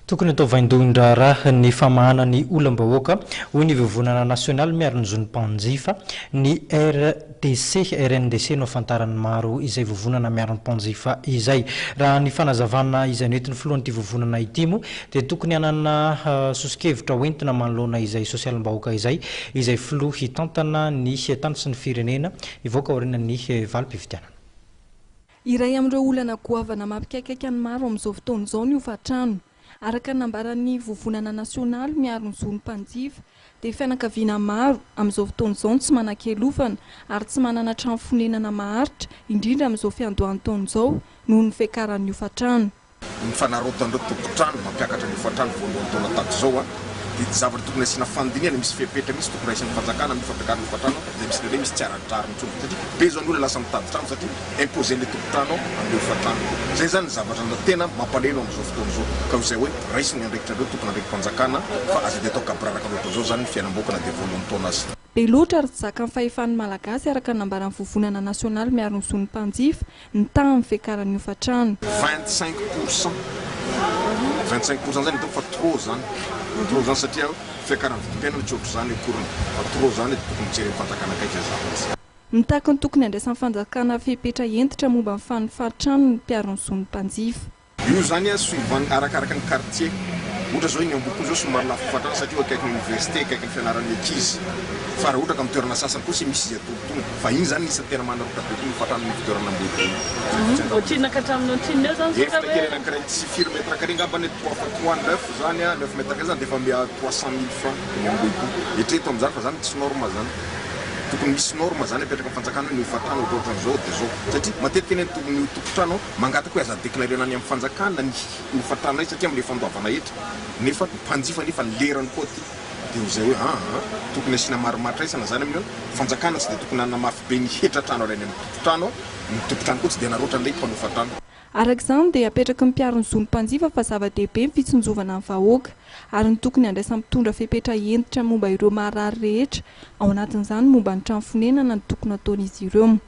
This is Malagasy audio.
Tokony atao vaindohindra raha ny famahana ny olom-bahoaka hoy ny vovonana nasionaly miaro ny zon'ny mpanjifa ny RNDC no afantarany maro izay vovonana miaro ny mpanjifa izay. Raha ny fanazavana izay noentin'ny filohan'ity vovonana ity moa dia tokony hanana sosikevitra hoentina manoloana izay sosialim-bahoaka izay filoha hitantana ny tany sy ny firenena ivoaka aoriana ny valim-pifidianana. Iray amin'ireo olana goavana mampikaikaika ny maro amin'izao fotoana izao ny hofatrano. Araka nambaran'ny vovonana nasionaly miaro ny zon'ny mpanjifa dia fianakaviana maro amin'izao fotoana izao tsy manan-kelofana ary tsy manana trano fonenana maharitra indrindra amin'izao fiandohan'ny taona izao noho ny fiakaran'ny hofatrano. Ny fanarotan'ireo tompontrano mampiakatra ny hofatrano voalohany taona tahaka izao dia zavatra tokony asiana fandiniana misy fepetra misy tokony raisiny fanjakana amin'ny fampiakarana ny hofatrano dia misy lehibe misy tsy ara-drariny tsofo satria bezo ny olona lasa mitady trano satria imposen'le tompontrano amin'ny hofatrano. Zay zany zavatra tena mampalelo amin'izao fotoana izao ka izay hoe raisiny andraikitra ireo tokony andraiky fanjakana fa aza dia atao kabraraka loatra izao zany ny fiainam-bahoaka na dia voalohany taona azy. Be loatra ary tsy zakan'ny fahefan'ny malagasy araka nambaran'ny vovonana nasionaly miaro ny zon'ny mpanjifa ny tamin'ny fiakaran'ny hofatrano. 25% 25% zany atao fa trop zany. Trop zany satria fiakaran'ny vidim-piainana tsy ohatry zany akoriny fa trop zany tokony jereny fanjakana akaiky zavatra. Nitako ny tokony andraisan'ny fanjakana fepetra entitra momba ny fanofatrano ny mpiaro ny zon'ny mpanjifa. Io zany suivant arakaraka ny quartier. Ohatra zao iny amboko zao somary lafo fatrano satria akaiky ny université akaiky ny fianaran'ny ankizy. Fa raha ohatra ka amin'ny toerana sasany kosa misy izy atontona. Fa iny zany isan'ny tena manaraka be ny fatrano ny toerana amboko. Ohatrina ka hatramin'ny ohatrina zany efa kely anankiray tsy 4 mètres carré ngamba ny 3x9 zany 9 mètres carré zany dia efa mia 300 000 francs ny amboko. Etreto amin'izany fa zany tsy norma zany. Tokony misy norma zany apetraka fanjakana ny hofatrano ohatra zao dia zao satria matetika eny ny tompontrano mangataka hoe aza deklarena any amin'ny fanjakana ny hofatrano satria amin'ilay fandoavana etra nefa mpanjifa nefa lerany koa ty dia izay hoe tokony asiana marimatraisana zany amin'io fanjakana tsy dia tokony hanana mafy be ny hetra-trano arainy amin'ny tompontrano ny tompontrano koa tsy dia naroatra ndraiky mpanofatrano. Arak'izany dia apetraka ny mpiaro ny zon'ny mpanjifa fa zava-dehibe ny fitsinjovana ny vahoaka ary ny tokony andraisan'ny mpitondra fepetra entitra momba ireo marary rehetra ao anatin'izany momba ny trano fonenana ny tokony ataon'izy ireo.